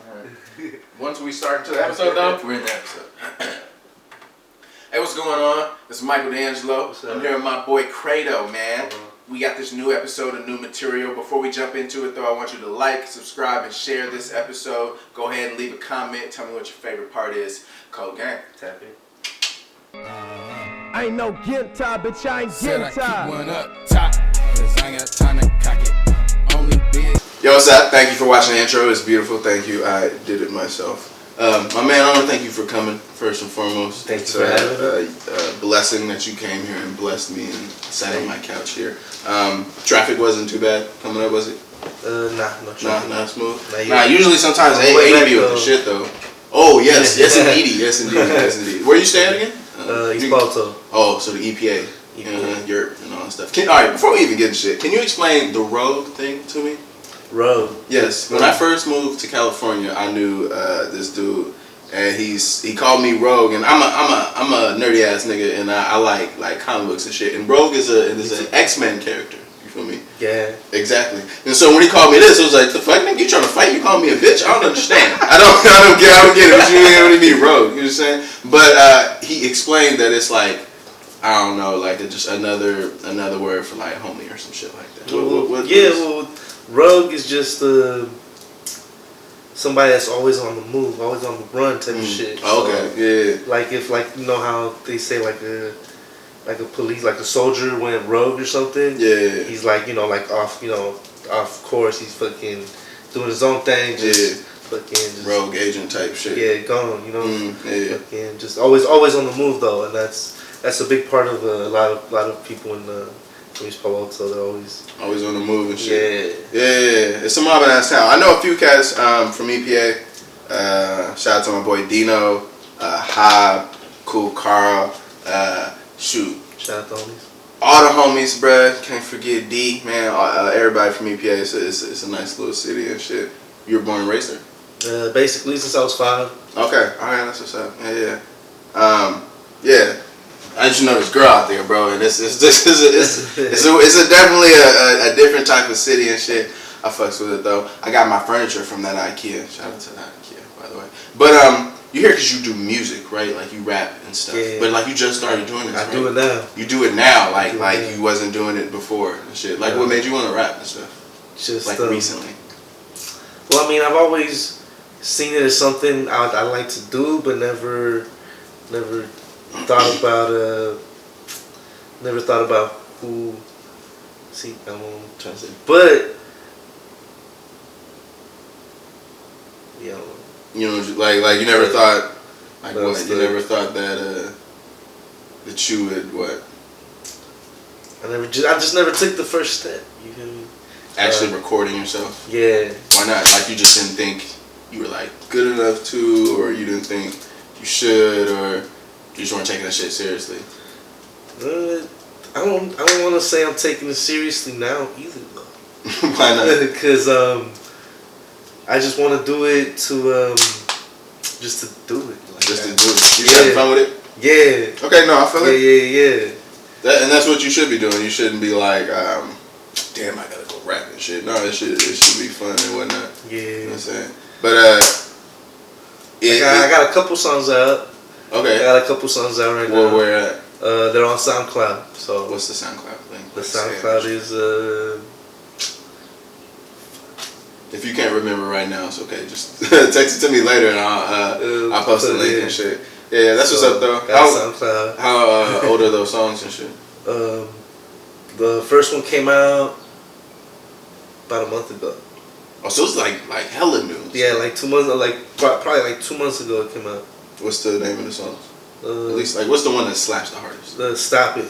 Alright. Once we start into the episode, though, we're in the episode. Hey, what's going on? This is Michael DeAngelo. I'm here with my boy Cretoh, man. We got this new episode of new material. Before we jump into it, though, I want you to like, subscribe, and share this episode. Go ahead and leave a comment. Tell me what your favorite part is. Code gang. Tap in. I ain't no guitar, bitch. I ain't Said I guitar. keep one up top, cause I ain't got time to cock it. Only big. Yo, what's up? Thank you for watching the intro. It's beautiful. Thank you. I did it myself. My man, I want to thank you for coming, first and foremost. Thank you it's for having me. a blessing that you came here and blessed me and sat on my couch here. Traffic wasn't too bad coming up, was it? No traffic. Not smooth? Nah, usually sometimes they be with the shit, though. Oh, yes. Yes, indeed. Yes, indeed. Yes, indeed. Where you staying again? East Balto. Oh, so the EPA. Europe and all that stuff. Alright, before we even get into shit, can you explain the Rouge thing to me? Rouge. Yes. When I first moved to California, I knew this dude, and he called me Rogue, and I'm a nerdy ass nigga, and I like comic books and shit. And Rogue is an X-Men character. You feel me? Yeah. Exactly. And so when he called me this, I was like, the fuck, nigga, you trying to fight? You call me a bitch? I don't understand. I don't get it. What you mean Rogue? You know what I'm saying? But he explained that it's like, I don't know, like just another word for like homie or some shit like that. Well, Rogue is just somebody that's always on the move, always on the run type of shit. So, okay, yeah. Like if you know how they say like a police, like a soldier went rogue or something. Yeah. He's like off course. He's fucking doing his own thing. Just rogue agent type shit. Yeah, gone. Yeah. Fucking just always on the move though, and that's a big part of a lot of people in East Palo Alto. They're always on the move and shit. Yeah. It's a mobbing ass town. I know a few cats from EPA. Shout out to my boy Dino, Hob, Cool Carl. Shoot. Shout out to homies. All the homies, bruh. Can't forget D, man. Everybody from EPA. It's a nice little city and shit. You were born and raised there? Basically since I was 5. Okay. Alright, that's what's up. Yeah. Yeah. I just know this girl out there, bro, and it's definitely a different type of city and shit. I fucks with it though. I got my furniture from that IKEA. Shout out to that IKEA, by the way. But you here because you do music, right? Like you rap and stuff. Yeah. But like you just started doing this. I do it now. You do it now, like you wasn't doing it before and shit. Like what made you want to rap and stuff? Just like recently. Well, I mean, I've always seen it as something I like to do, but never thought about who. See, I'm trying to say, but yeah. You know, like you never thought, like what? You never thought that you would what? I just never took the first step. You feel me? Actually recording yourself. Yeah. Why not? Like you just didn't think you were like good enough to, or you didn't think you should, or you just weren't taking that shit seriously. I don't want to say I'm taking it seriously now either though. Why not? Because I just want to do it to just to do it. Like just to do it. You having fun with it? Yeah. Okay, no, I feel it. Yeah. And that's what you should be doing. You shouldn't be like, damn, I gotta go rap and shit. No, it should be fun and whatnot. Yeah. You know what I'm saying? But I got a couple songs out. Okay. I got a couple songs out right now. Where at? They're on SoundCloud. So what's the SoundCloud link? The SoundCloud is if you can't remember right now, it's okay. Just text it to me later, and I'll post the link and shit. Yeah, that's what's up though. How old are those songs and shit? The first one came out about a month ago. Oh, so it's like hella new. Yeah, like 2 months. Probably like 2 months ago it came out. What's the name of the songs? At least what's the one that slaps the hardest? Stop It.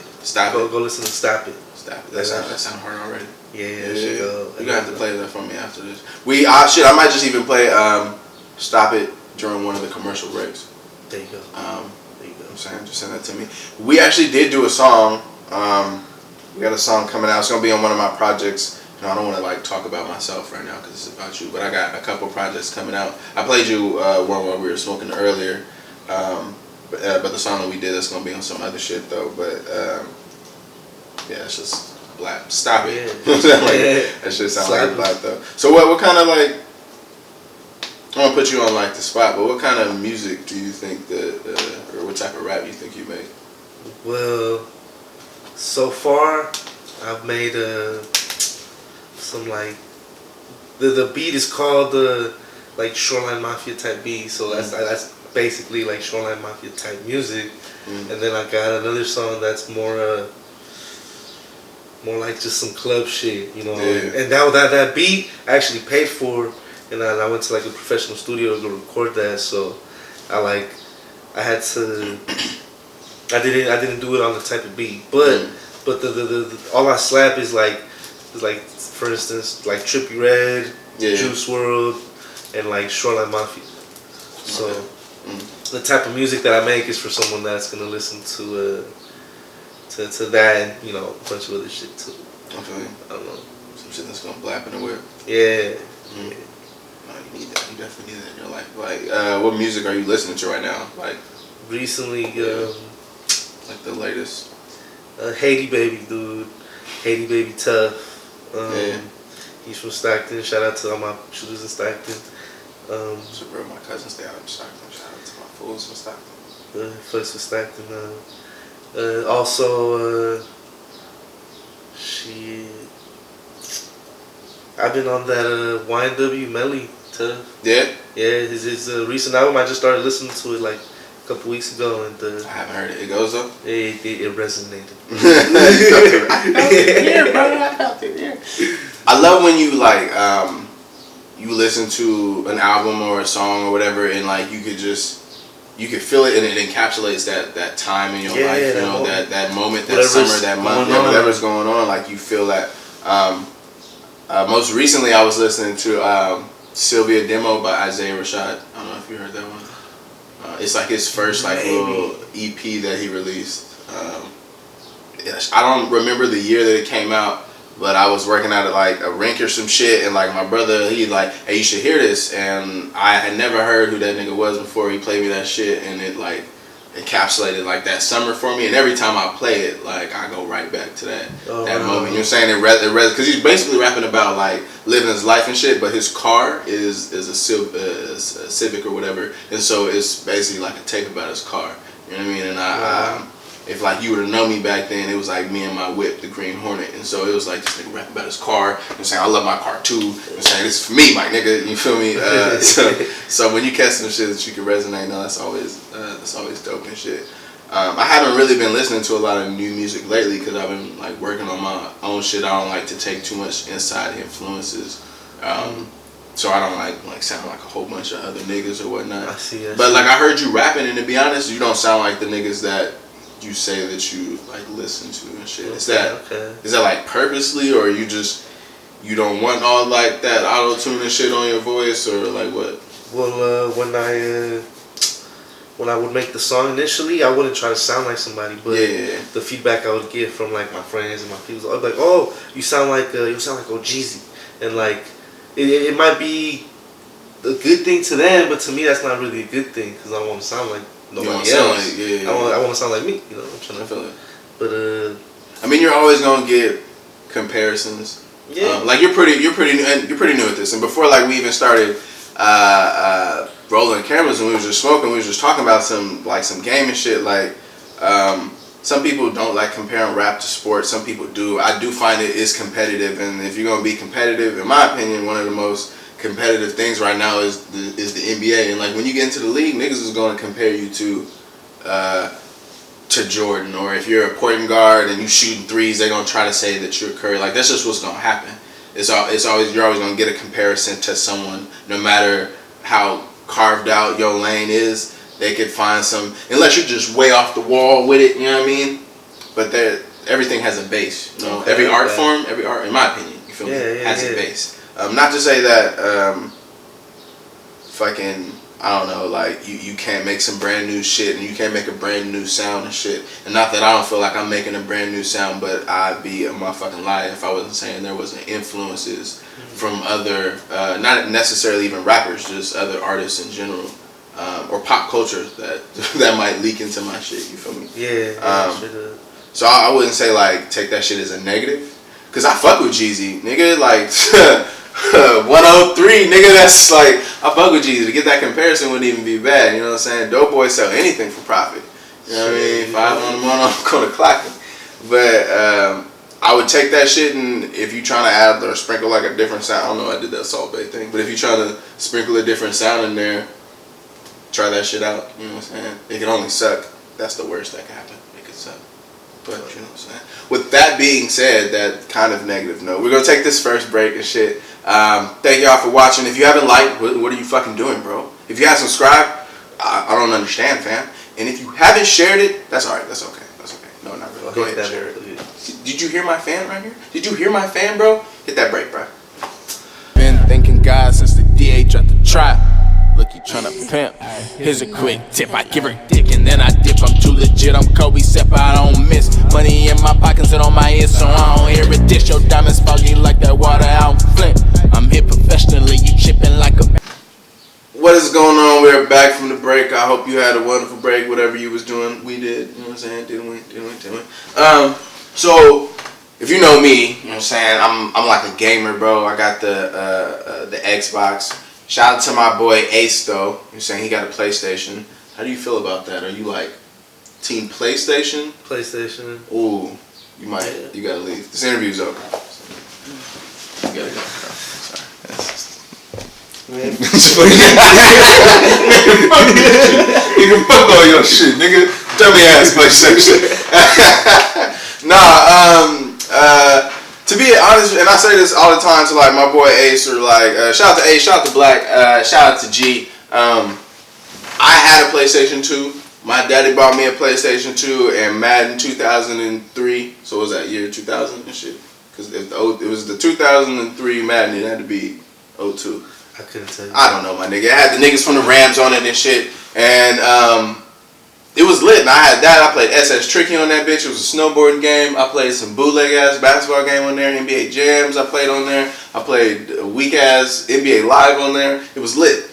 Go listen to Stop It. Stop It. That sound hard already. Yeah. You're gonna have to play that for me after this. I might just even play Stop It during one of the commercial breaks. There you go. I'm saying, just send that to me. We actually did do a song. We got a song coming out. It's gonna be on one of my projects. I don't want to like talk about myself right now because it's about you, but I got a couple projects coming out. I played you one while we were smoking earlier, but the song that we did that's gonna be on some other shit though. But yeah, it's just black. Stop it. Yeah. That shit sound like black though. So what kind of like I don't put you on like the spot, but what kind of music do you think that, or what type of rap you think you make? Well, so far, I've made some like the beat is called like Shoreline Mafia type beat, so that's basically like Shoreline Mafia type music. And then I got another song that's more like just some club shit, you know. Yeah. And that beat I actually paid for, and I went to like a professional studio to record that. So I had to. I didn't do it on the type of beat, but the all I slap is like for instance like Trippie Redd, Juice WRLD, and like Shoreline Mafia. So the type of music that I make is for someone that's gonna listen to that and, you know, a bunch of other shit too. Okay. I don't know. Some shit that's gonna blap in the whip. Yeah. No, you need that. You definitely need that in your life. Like, what music are you listening to right now? Like Recently, like the latest. Haiti Baby, dude. Haiti Baby Tough. He's from Stockton. Shout out to all my shooters in Stockton. So bro, my cousins stay out in Stockton. Shout out to my fools in Stockton. Folks from Stockton. Also, I've been on that YNW Melly Tough. Yeah? Yeah, his recent album, I just started listening to it like a couple weeks ago, and I haven't heard it. It goes though? It resonated. Yeah, bro, I felt it, yeah. I love when you like you listen to an album or a song or whatever, and like you could feel it, and it encapsulates that time in your life, you know, that moment, that summer, that month, whatever's going on. Like you feel that. Most recently, I was listening to Sylvia Demo by Isaiah Rashad. I don't know if you heard that one. It's like his first like little EP that he released. I don't remember the year that it came out, but I was working at like a rink or some shit, and like my brother, he like, hey, you should hear this, and I had never heard who that nigga was before he played me that shit, and it like encapsulated like that summer for me, and every time I play it, like I go right back to that moment. You know what I'm saying? Because he's basically rapping about like living his life and shit, but his car is a Civic or whatever, and so it's basically like a tape about his car. You know what I mean? And if like you were to know me back then, it was like me and my whip, the Green Hornet, and so it was like this nigga rapping about his car. You know what I'm saying? I love my car too. You know what I'm saying? This is for me, my nigga. You feel me? So when you catch some shit that you can resonate, no, that's always dope and shit. I haven't really been listening to a lot of new music lately because I've been like working on my own shit. I don't like to take too much inside influences. So I don't like sound like a whole bunch of other niggas or whatnot. I see. But like I heard you rapping, and to be honest, you don't sound like the niggas that you say that you like listen to and shit. Is that like purposely, or you don't want all like that auto tune and shit on your voice, or like what? Well, when I would make the song initially, I wouldn't try to sound like somebody, but the feedback I would get from like my friends and my people, I'd be like, oh, you sound like OGZ, and like it might be a good thing to them, but to me that's not really a good thing because I don't want to sound like nobody else. I want to sound like me, you know. I'm trying to feel it. But I mean, you're always gonna get comparisons. Yeah. Like you're pretty new at this, and before like we even started rolling cameras and we was just smoking, we was just talking about some game and shit. Like some people don't like comparing rap to sports. Some people do. I do find it is competitive, and if you're gonna be competitive, in my opinion, one of the most competitive things right now is the NBA, and like when you get into the league, niggas is going to compare you to Jordan, or if you're a point guard and you shooting threes, they're gonna try to say that you're Curry. Like that's just what's gonna happen. You're always gonna get a comparison to someone, no matter how carved out your lane is. They could find some, unless you're just way off the wall with it. You know what I mean? But everything has a base. You know, every art, in my opinion, you feel me, has a base. Not to say that fucking, I don't know, like you can't make some brand new shit and you can't make a brand new sound and shit. And not that I don't feel like I'm making a brand new sound, but I'd be a motherfucking liar if I wasn't saying there wasn't influences from other, not necessarily even rappers, just other artists in general, or pop culture that might leak into my shit. You feel me? So I wouldn't say like take that shit as a negative, cause I fuck with Jeezy, nigga. Like 103, nigga. That's like, I fuck with Jeezy. To get that comparison wouldn't even be bad. You know what I'm saying? Dope boys sell anything for profit. You know what I mean? 5 on the month, I'm gonna clock it. But I would take that shit, and if you trying to add or sprinkle like a different sound, I don't know, I did that Salt Bay thing. But if you trying to sprinkle a different sound in there, try that shit out. You know what I'm saying? It can only suck. That's the worst that can happen. It could suck. But you know what I'm saying? With that being said, that kind of negative note, we're gonna take this first break and shit. Thank y'all for watching. If you haven't liked, what are you fucking doing, bro? If you haven't subscribed, I don't understand, fam. And if you haven't shared it, that's alright. That's okay. That's okay. No, not really. Go ahead and share it. Did you hear my fan right here? Did you hear my fan, bro? Hit that break, bro. Been thanking God since the DA dropped the trap. Look, you tryna pimp. Here's a quick tip. I give her dick and then I dip. I'm too legit. I'm Kobe Sepp. I don't miss. Money in my pockets and on my ears, so I don't hear a dish. Your diamonds foggy like that water out in Flint. I'm here professionally. You chipping like a. What is going on? We're back from the break. I hope you had a wonderful break. Whatever you was doing, we did. You know what I'm saying? Didn't we? So if you know me, you know what I'm saying, I'm like a gamer, bro. I got the Xbox. Shout out to my boy Ace though. You're saying he got a PlayStation. How do you feel about that? Are you like team PlayStation? PlayStation. Ooh, you gotta leave. This interview's over. You gotta go. Sorry. Man. Nigga, fuck all your shit, nigga. Tell me ass PlayStation. To be honest, and I say this all the time to like my boy Ace or like shout out to Ace, shout out to Black, shout out to G. I had a PlayStation 2. My daddy bought me a PlayStation 2 and Madden 2003. So was that year 2000 and shit? Because it was the 2003 Madden, it had to be 02. I couldn't tell you. I don't know, my nigga. It had the niggas from the Rams on it and shit. And it was lit. And I had that. I played SS Tricky on that bitch. It was a snowboarding game. I played some bootleg ass basketball game on there. NBA Jams I played on there. I played a weak ass NBA Live on there. It was lit.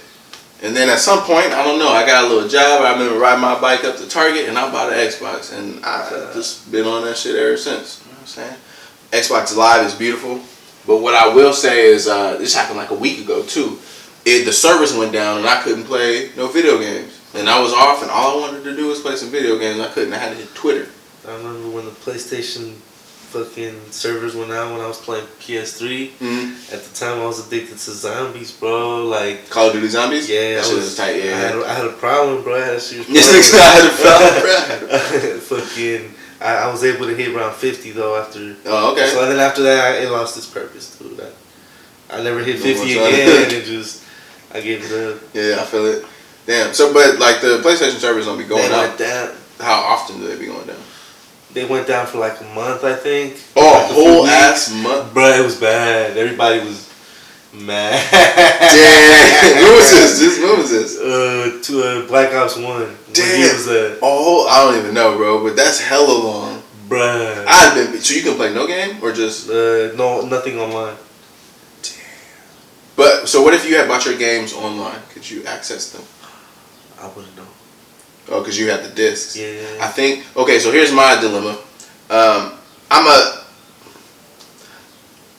And then at some point, I don't know, I got a little job. I remember riding my bike up to Target and I bought an Xbox. And I just been on that shit ever since. You know what I'm saying? Xbox Live is beautiful. But what I will say is, this happened like a week ago too. The service went down and I couldn't play no video games. And I was off and all I wanted to do was play some video games. I couldn't. I had to hit Twitter. I remember when the PlayStation fucking servers went out when I was playing PS3. Mm-hmm. At the time I was addicted to zombies, bro. Like Call of Duty Zombies? Yeah. That shit was tight, yeah. I had a problem, bro. I had a serious problem. Yes, I had a problem, bro. Fucking... I was able to hit around 50 though after. Oh, okay. So then after that, it lost its purpose, dude. I never hit 50 again, and just I gave it up. Yeah, I feel it. Damn. So, but like the PlayStation servers don't be going out. Went down. How often do they be going down? They went down for like a month, I think. Oh, like a whole ass month, bro. It was bad. Everybody was mad. Damn. When was this? To Black Ops 1. Damn. Oh, I don't even know, bro. But that's hella long, bruh. I've been. So you can play no game or just no, nothing online. Damn. But so what if you had bought your games online? Could you access them? I wouldn't know. Oh, because you had the discs. Yeah. I think. Okay, so here's my dilemma. I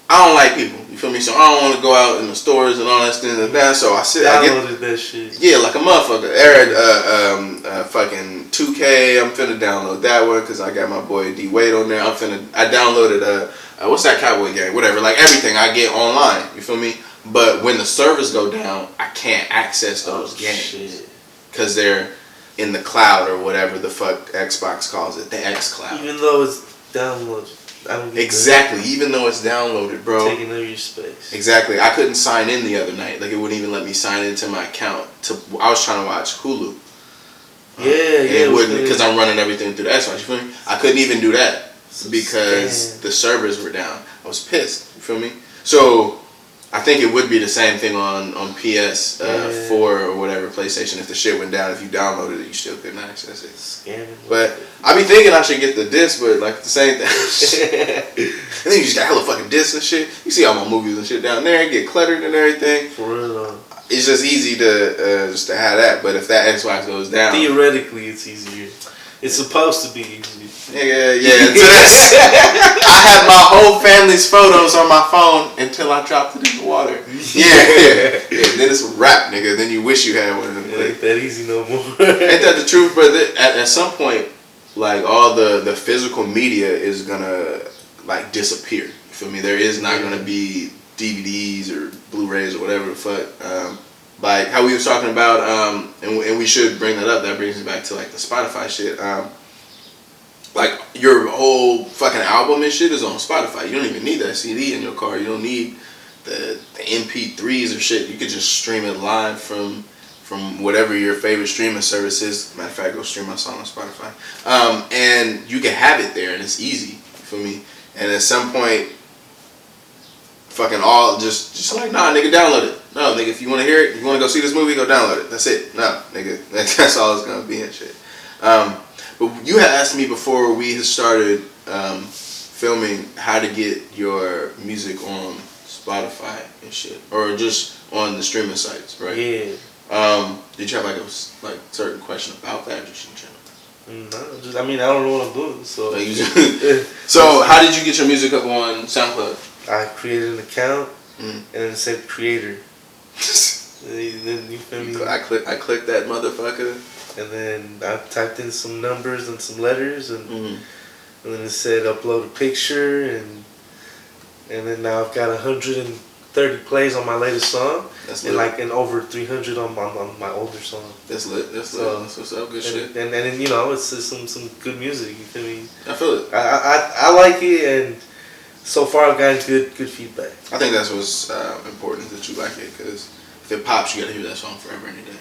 don't like people. You feel me? So I don't want to go out in the stores and all that stuff like that. So I downloaded that shit. Yeah, like a motherfucker. Fucking 2K. I'm finna download that one because I got my boy D Wade on there. I downloaded what's that cowboy game? Whatever. Like everything I get online. You feel me? But when the servers go down, I can't access those games because they're in the cloud or whatever the fuck Xbox calls it, the X Cloud. Even though it's downloaded. Exactly, even though it's downloaded, bro. Taking up your space. Exactly. I couldn't sign in the other night. Like, it wouldn't even let me sign into my account. I was trying to watch Hulu. Yeah. It wouldn't, because I'm running everything through the Xbox. You feel me? I couldn't even do that because the servers were down. I was pissed. You feel me? So, I think it would be the same thing on PS4 or whatever, PlayStation. If the shit went down, if you downloaded it, you still couldn't access it. Scamming. But I be thinking I should get the disc, but like the same thing. And then you just got hella fucking discs and shit. You see all my movies and shit down there, get cluttered and everything. For real. It's just easy to just to have that. But if that Xbox goes down, theoretically, it's easier. It's supposed to be easy. Yeah. So that's, I had my whole family's photos on my phone until I dropped it in the water. Yeah. Then it's a wrap, nigga. Then you wish you had one of them. It ain't that easy no more. Ain't that the truth, brother? At some point, like all the physical media is gonna like disappear. You feel me? There is not gonna be DVDs or Blu-rays or whatever the fuck. Like how we was talking about, and we should bring that up. That brings me back to like the Spotify shit. Like your whole fucking album and shit is on Spotify. You don't even need that CD in your car. You don't need the MP3s or shit. You could just stream it live from whatever your favorite streaming service is. Matter of fact, go stream my song on Spotify. And you can have it there, and it's easy. You feel me? And at some point, fucking all just like, nah, nigga, download it. No, nigga, if you want to hear it, you want to go see this movie, go download it. That's it. No, nigga, that's all it's gonna be and shit. But you had asked me before we had started filming how to get your music on Spotify and shit, or just on the streaming sites, right? Yeah. Did you have like a certain question about that, or just in general? No, just I don't know what I'm doing, so. So how did you get your music up on SoundCloud? I created an account and then it said creator. Then you feel me? I clicked that motherfucker. And then I typed in some numbers and some letters, and then it said upload a picture, and then now I've got 130 plays on my latest song, and over 300 on my older song. That's lit. That's what's up. Good shit. And then you know it's some good music. You feel me? I feel it. I like it, and so far I've gotten good feedback. I think that's what's important, that you like it, because if it pops, you gotta hear that song forever and a day.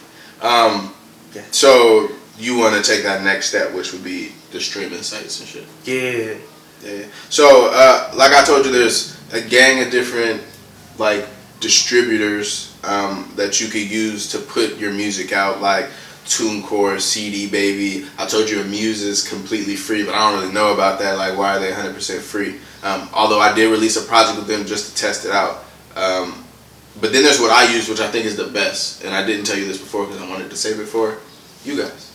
Yeah. So you want to take that next step, which would be the streaming sites and shit. Yeah. So like I told you, there's a gang of different like distributors that you could use to put your music out, like TuneCore, CD Baby. I told you Muse is completely free, but I don't really know about that. Like, why are they 100% free? Although I did release a project with them just to test it out. But then there's what I use, which I think is the best, and I didn't tell you this before because I wanted to save it for you guys.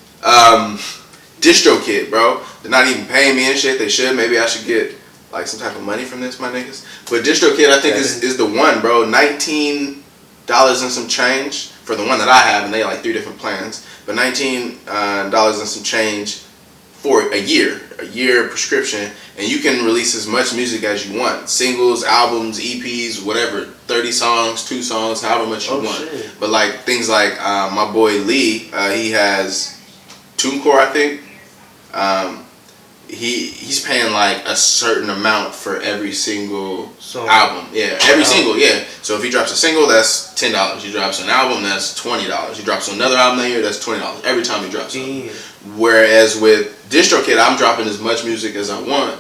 DistroKid, bro. They're not even paying me and shit. They should. Maybe I should get like some type of money from this, my niggas. But DistroKid, I think is the one, bro. $19 and some change for the one that I have, and they have like 3 different plans. But $19 and some change for a year prescription, and you can release as much music as you want. Singles, albums, EPs, whatever. 30 songs, 2 songs, however much you want. Shit. But like things like my boy Lee, he has TuneCore, I think. He's paying like a certain amount for every single album. Yeah, every single, yeah. So if he drops a single, that's $10. He drops an album, that's $20. He drops another album that year, that's $20 every time he drops something. Whereas with DistroKid, I'm dropping as much music as I want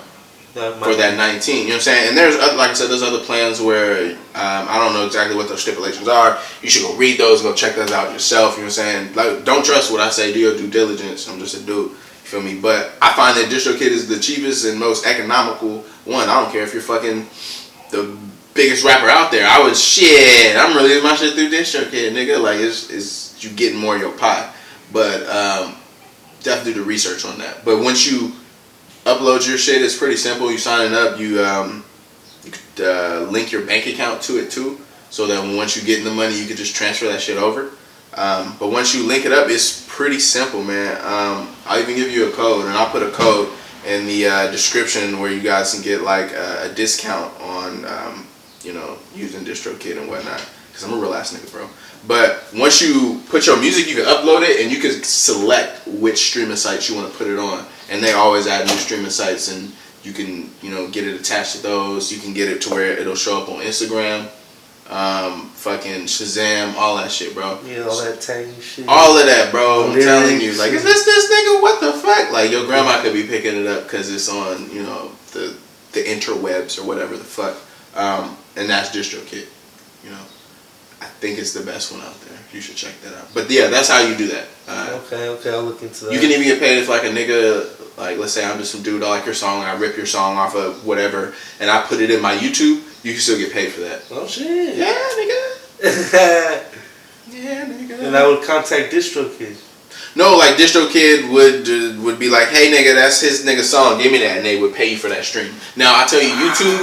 for that 19. You know what I'm saying? And there's, like I said, there's other plans where I don't know exactly what those stipulations are. You should go read those, go check those out yourself. You know what I'm saying? Like, don't trust what I say. Do your due diligence. I'm just a dude. You feel me? But I find that DistroKid is the cheapest and most economical one. I don't care if you're fucking the biggest rapper out there. I'm releasing my shit through DistroKid, nigga. Like, it's you getting more in your pot. But definitely do the research on that. But once you upload your shit, it's pretty simple. You sign it up. You could link your bank account to it too, so that once you get in the money, you could just transfer that shit over. But once you link it up, it's pretty simple, man. I'll even give you a code, and I'll put a code in the description where you guys can get like a discount on using DistroKid and whatnot. Cause I'm a real ass nigga, bro. But once you put your music, you can upload it, and you can select which streaming sites you want to put it on. And they always add new streaming sites, and you can get it attached to those. You can get it to where it'll show up on Instagram, fucking Shazam, all that shit, bro. Yeah, all that tang shit. All of that, bro. I'm telling you, like, is this nigga? What the fuck? Like, your grandma could be picking it up because it's on, the interwebs or whatever the fuck. And that's DistroKid. I think it's the best one out there. You should check that out. But yeah, that's how you do that. Okay, I'll look into that. You can even get paid if like a nigga, like let's say I'm just some dude, I like your song, I rip your song off of whatever, and I put it in my YouTube, you can still get paid for that. Oh shit. Yeah, nigga. Yeah, nigga. And I would contact DistroKid. No, like DistroKid would be like, hey nigga, that's his nigga song, give me that, and they would pay you for that stream. Now I tell you, YouTube,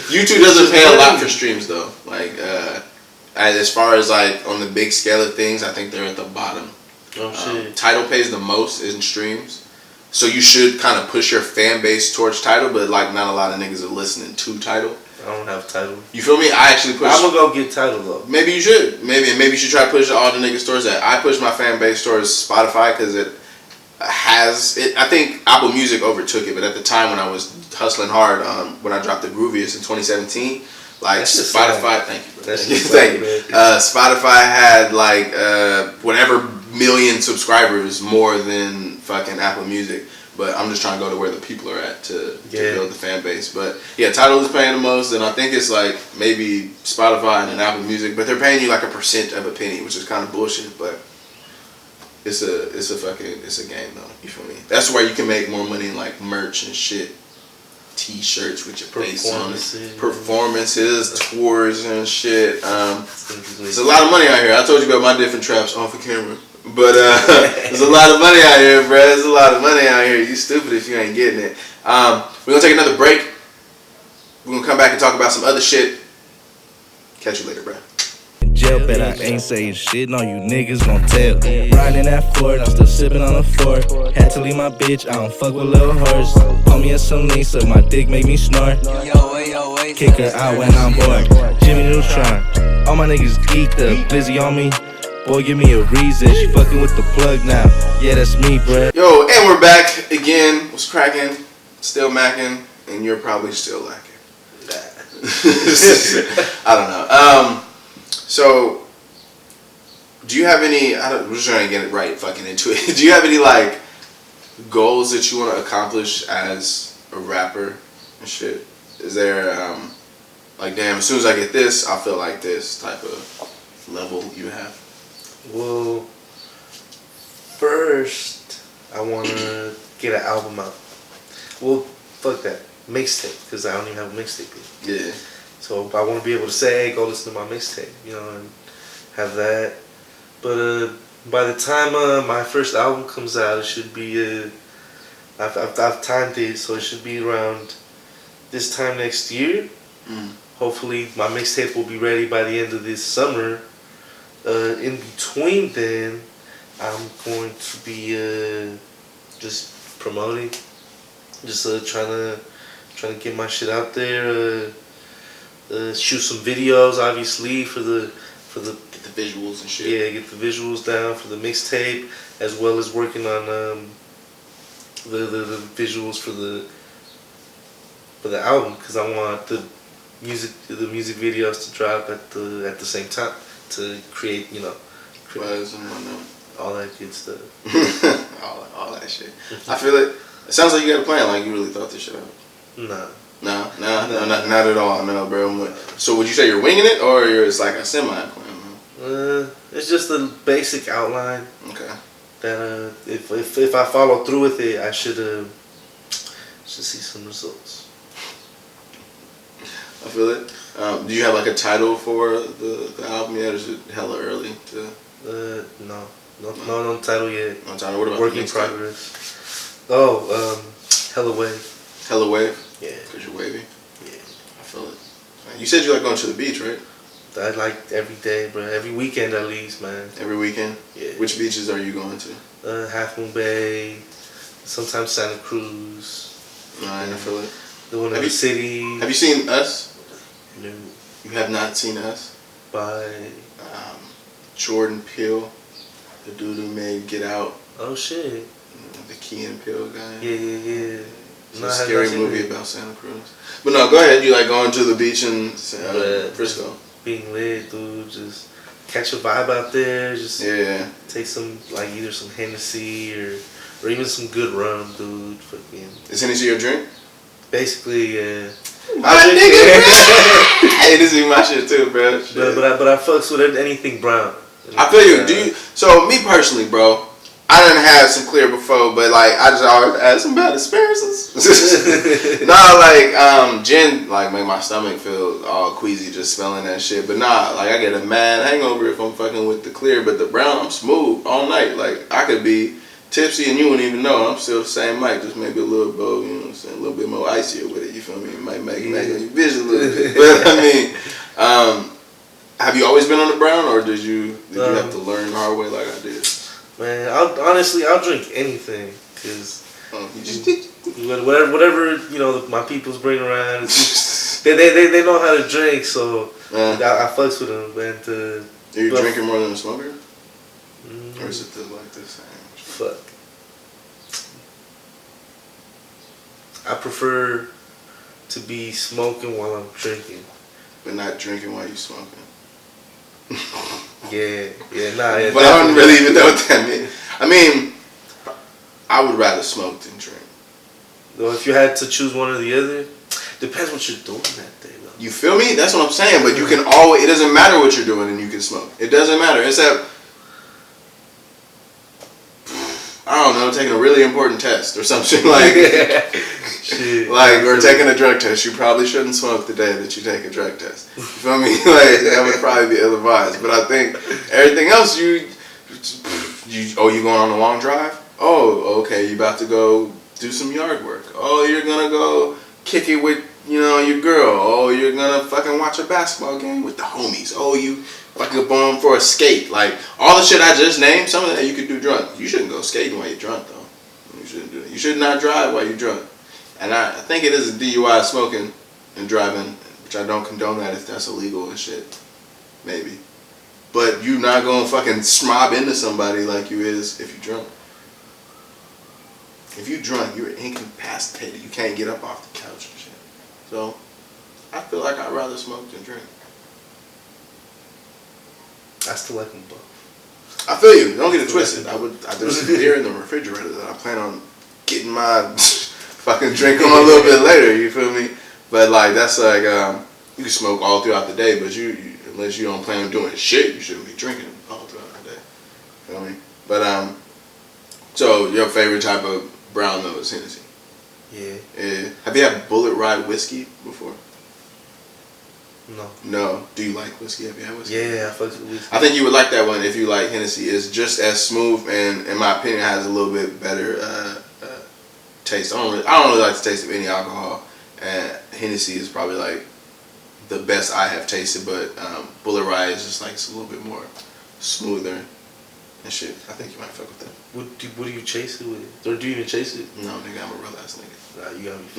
YouTube doesn't pay a lot for streams though. Like, as far as like on the big scale of things, I think they're at the bottom. Oh shit. Tidal pays the most in streams, so you should kind of push your fan base towards Tidal, but like not a lot of niggas are listening to Tidal. I don't have Tidal. You feel me? I actually push. I'm gonna go get Tidal though. Maybe you should. Maybe you should try to push all the niggas towards that. I push my fan base towards Spotify because it has it. I think Apple Music overtook it, but at the time when I was hustling hard, when I dropped the Grooviest in 2017, like Spotify. Thank you, bro. Thank you. Spotify had like whatever million subscribers more than fucking Apple Music. But I'm just trying to go to where the people are at to build the fan base. But yeah, Tidal is paying the most, and I think it's like maybe Spotify and then Apple Music, but they're paying you like 1% of a penny, which is kind of bullshit. But it's a game though. You feel me? That's where you can make more money in like merch and shit, T-shirts with your face on it, performances, tours and shit. There's a lot of money out here. I told you about my different traps off of camera. But there's a lot of money out here, bro. There's a lot of money out here. You stupid if you ain't getting it. We're going to take another break. We're going to come back and talk about some other shit. Catch you later, bro. In jail, bet I ain't saying shit. No, you niggas gon' tell. Riding that Ford, I'm still sipping on a fork. Had to leave my bitch, I don't fuck with little horse. Call me a some lean, so my dick make me snort. Kick her out when I'm bored. Jimmy Neutron. All my niggas geeked up. Blizzy on me. Boy, give me a reason. She fucking with the plug now. Yeah, that's me, bruh. Yo, and we're back again. What's cracking? Still macking, and you're probably still lacking. I don't know. So, do you have any? We're just trying to get it right, fucking into it. Do you have any like goals that you want to accomplish as a rapper and shit? Is there like, damn, as soon as I get this, I'll feel like this type of level you have? Well, first, I want to get an album out. Well, fuck that. Mixtape, because I don't even have a mixtape yet. Yeah. So I want to be able to say, hey, go listen to my mixtape, you know, and have that. But by the time my first album comes out, it should be, I've timed it, so it should be around this time next year. Hopefully my mixtape will be ready by the end of this summer. In between then, I'm going to be just promoting, just trying to get my shit out there. Shoot some videos, obviously for the Get the visuals and shit. Yeah, get the visuals down for the mixtape, as well as working on the visuals for the album, because I want the music videos to drop at the same time, to create, you know, Buzz and whatnot. all that good stuff. all that shit. I feel it. It sounds like you got a plan. Like you really thought this shit out. Nah. No, not at all. No, bro. So would you say you're winging it, or it's like a semi-plan? It's just the basic outline. Okay. That if I follow through with it, I should see some results. I feel it. Do you have like a title for the album yet, or is it hella early to? No title yet. No title. What about work in progress? Oh, Hella Wave. Hella Wave. Yeah. Cause you're wavy. Yeah. I feel it. You said you like going to the beach, right? I like every day, bro. Every weekend at least, man. Every weekend. Yeah. Which beaches are you going to? Half Moon Bay. Sometimes Santa Cruz. I feel it. The one in the city. Have you seen Us? No. You have not seen Us? By Jordan Peele, the dude who made Get Out. Oh shit. The Key and Peele guy. Yeah. It's a scary movie about Santa Cruz. But no, go ahead. You like going to the beach in Frisco? Being lit, dude. Just catch a vibe out there. Just take some, like either some Hennessy or even some good rum, dude. Fucking. Is Hennessy your drink? Basically, yeah. My nigga, hey, this is my shit too, bro. But I fucks with anything brown. I feel you. So me personally, bro, I done had some clear before, but like I just always had some bad experiences. Gin like make my stomach feel all queasy just smelling that shit. But nah, like I get a mad hangover if I'm fucking with the clear. But the brown, I'm smooth all night. Like I could be tipsy and you wouldn't even know. I'm still the same mic, just maybe a little bow, you know what I'm saying, a little bit more icier with it. You feel me? It might make you vision a little bit. But I mean, have you always been on the brown, or did you have to learn the hard way like I did? Man, I'll drink anything, cause whatever you know my peoples bring around, they know how to drink, so I fucks with them. And are you drinking more than a smoker, or is it like the same? Fuck. I prefer to be smoking while I'm drinking, but not drinking while you smoking. Yeah, but definitely. I don't really even know what that means. I mean, I would rather smoke than drink. Though if you had to choose one or the other, depends what you're doing that day, though. You feel me? That's what I'm saying. But you can always. It doesn't matter what you're doing, and you can smoke. It doesn't matter. Except, I don't know, taking a really important test or something like. Shit. Like, or taking a drug test. You probably shouldn't smoke the day that you take a drug test. You feel me? Like, that would probably be ill-advised. But I think everything else, you going on a long drive? Oh, okay, you about to go do some yard work. Oh, you're gonna go kick it with, your girl. Oh, you're gonna fucking watch a basketball game with the homies. Oh, you fucking going for a skate. Like, all the shit I just named, some of that you could do drunk. You shouldn't go skating while you're drunk, though. You shouldn't do that. You should not drive while you're drunk. And I think it is a DUI, smoking and driving, which I don't condone that if that's illegal and shit. Maybe. But you not gonna fucking smob into somebody like you is if you drunk. If you drunk, you're incapacitated. You can't get up off the couch and shit. So, I feel like I'd rather smoke than drink. I still like them both. I feel you. Don't get it twisted. There's some beer in the refrigerator that I plan on getting my fucking drink on a little bit later, you feel me? But like that's like you can smoke all throughout the day, but you unless you don't plan on doing shit, you shouldn't be drinking all throughout the day. Feel me? But so your favorite type of brown though is Hennessy. Yeah. Have you had Bullet Ride whiskey before? No. No. Do you like whiskey? Have you had whiskey? Yeah, I fucks with whiskey. I think you would like that one if you like Hennessy. It's just as smooth and, in my opinion, has a little bit better taste. I don't really like the taste of any alcohol, and Hennessy is probably like the best I have tasted. But Bullet Ride is just like it's a little bit more smoother and shit. I think you might fuck with that. What do you chase it with? Or do you even chase it? No, nigga, I'm a real ass nigga. Nah, you gotta be. He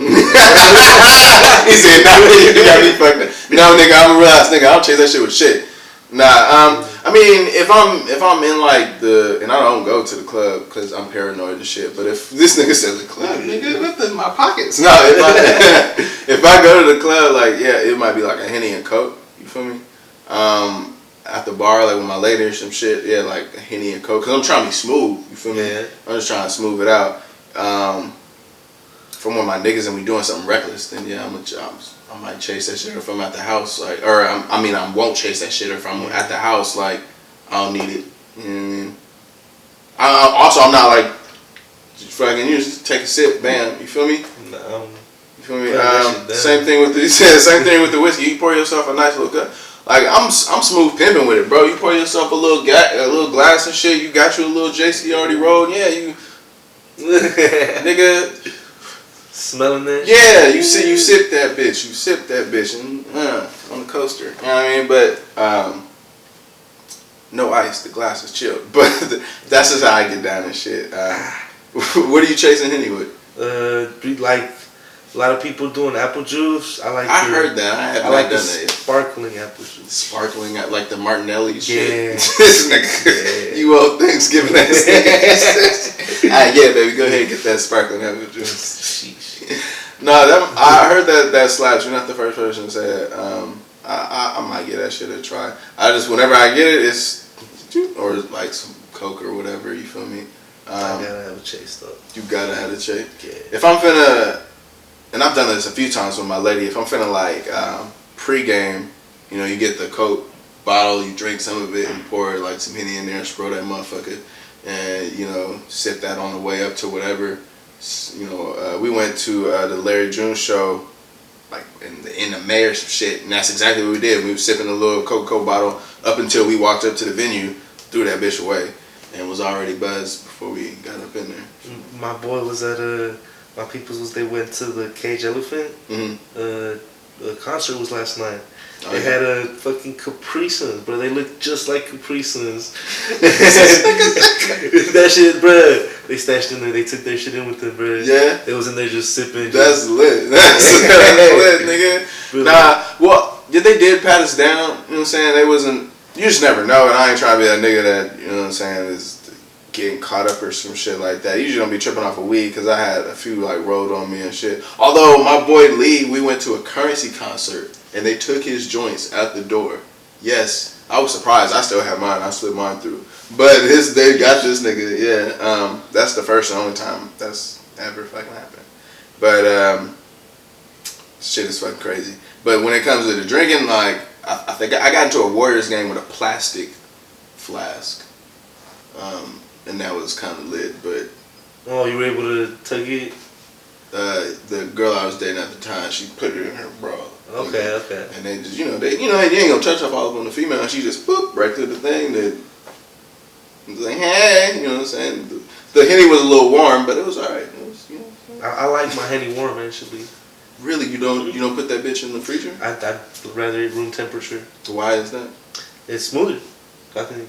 said, "Nah, you gotta be fucked up." No, nigga, I'm a real ass nigga. I don't chase that shit with shit. Nah, I mean, if I'm in like and I don't go to the club because I'm paranoid and shit. But if this nigga says the club, nigga, what's in my pockets? No, if I go to the club, like yeah, it might be like a Henny and Coke. You feel me? At the bar, like with my lady or some shit, yeah, like a Henny and Coke. Cause I'm trying to be smooth. You feel me? Yeah. I'm just trying to smooth it out. From one of my niggas and we doing something reckless, then yeah, I might chase that shit. Or if I'm at the house, like, or I won't chase that shit. Or if I'm at the house, like, I don't need it. You know what I mean? I'm not like, fucking, you just take a sip, bam. You feel me? No. You feel me? Same thing with the whiskey. You pour yourself a nice little cup. Like I'm smooth pimping with it, bro. You pour yourself a little glass and shit. You got you a little JC already rolled. Yeah, you, nigga. Smelling that? Yeah, you sip that bitch. You sip that bitch and on the coaster. You know what I mean? But no ice. The glass is chilled. But that's just how I get down and shit. What are you chasing Henny with? Like a lot of people doing apple juice. I heard that. I like the sparkling apple juice. Sparkling, like the Martinelli shit. Yeah. This nigga, you old Thanksgiving ass nigga. Alright, yeah, baby, go ahead and get that sparkling apple juice. No, I heard that slaps. You're not the first person to say that. I might get that shit a try. Whenever I get it, it's or like some Coke or whatever. You feel me? I gotta have a chase though. You gotta have a chase. Yeah. If I'm finna, and I've done this a few times with my lady. If I'm finna like pre-game, you get the Coke bottle, you drink some of it and pour like some Henny in there, spray that motherfucker, and you know, sip that on the way up to whatever. You know, we went to the Larry June show like in the May or some shit, and that's exactly what we did. We were sipping a little Coca-Cola bottle up until we walked up to the venue, threw that bitch away, and was already buzzed before we got up in there. My boy was at my people's they went to the Cage Elephant. The concert was last night. Oh, they yeah. had a fucking Capri Suns, bro. They looked just like Capri Suns. That shit, bro. They stashed in there. They took their shit in with them, bro. Yeah. They was in there just sipping. That's lit. That's lit, nigga. Really? Nah, well, they did pat us down. You know what I'm saying? They wasn't. You just never know, and I ain't trying to be that nigga that, you know what I'm saying, is getting caught up or some shit like that. Usually don't be tripping off of weed because I had a few like rolled on me and shit. Although my boy Lee, we went to a Currency concert and they took his joints at the door. Yes, I was surprised. I still have mine. I slid mine through. But they got this nigga. Yeah, that's the first and only time that's ever fucking happened. But shit is fucking crazy. But when it comes to the drinking, like I think I got into a Warriors game with a plastic flask. And that was kind of lit, but Oh, you were able to tug it? the girl I was dating at the time, she put it in her bra. Okay, okay. And they just, you know, you ain't gonna touch up all up on the female. She just boop right through the thing. That was like, hey, you know what I'm saying? The Henny was a little warm, but it was alright. It was, you know. I like my Henny warm, actually. Really, you don't put that bitch in the freezer? I'd rather it room temperature. Why is that? It's smoother, I think.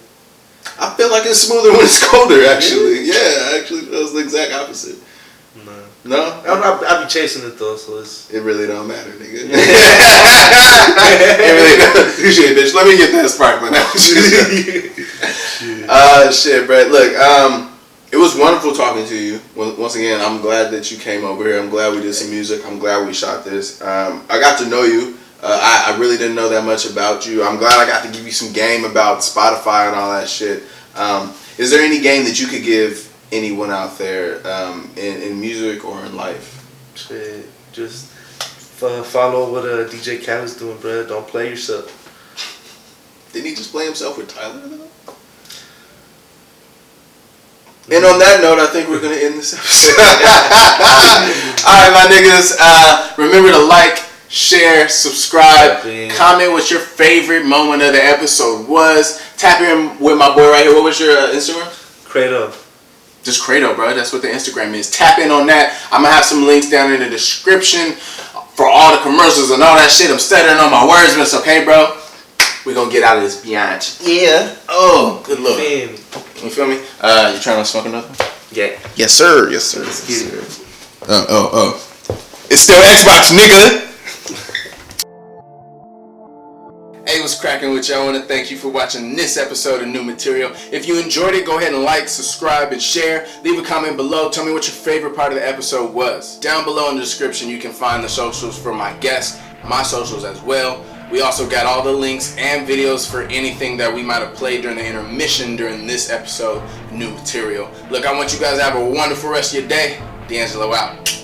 I feel like it's smoother when it's colder. Actually, yeah, actually, that was the exact opposite. No, I'll be chasing it though, so it's. it really don't matter, nigga. It really don't. Shit, bitch. Let me get that sparkling out. Shit, Brett. Look, it was wonderful talking to you. Once again, I'm glad that you came over here. I'm glad we did some music. I'm glad we shot this. I got to know you. I really didn't know that much about you. I'm glad I got to give you some game about Spotify and all that shit. Is there any game that you could give anyone out there in music or in life? Shit, just follow what DJ Khaled's doing, bro. Don't play yourself. Didn't he just play himself with Tyler, though? And on that note, I think we're going to end this episode. Alright, my niggas. Remember to like, share, subscribe, comment what your favorite moment of the episode was. Tap in with my boy right here. What was your Instagram? Cretoh. Just Cretoh, bro. That's what the Instagram is. Tap in on that. I'm going to have some links down in the description for all the commercials and all that shit. I'm stuttering on my words, but it's okay, bro. We're going to get out of this biatch. Yeah. Oh, good lord. You feel me? You trying to smoke another? Yeah. Yes, sir. Yes, sir. Let's get it. It's still Xbox, nigga. Hey, what's cracking with y'all? I want to thank you for watching this episode of New Material. If you enjoyed it, go ahead and like, subscribe, and share. Leave a comment below. Tell me what your favorite part of the episode was. Down below in the description, you can find the socials for my guests, my socials as well. We also got all the links and videos for anything that we might have played during the intermission during this episode, New Material. Look, I want you guys to have a wonderful rest of your day. DeAngelo out.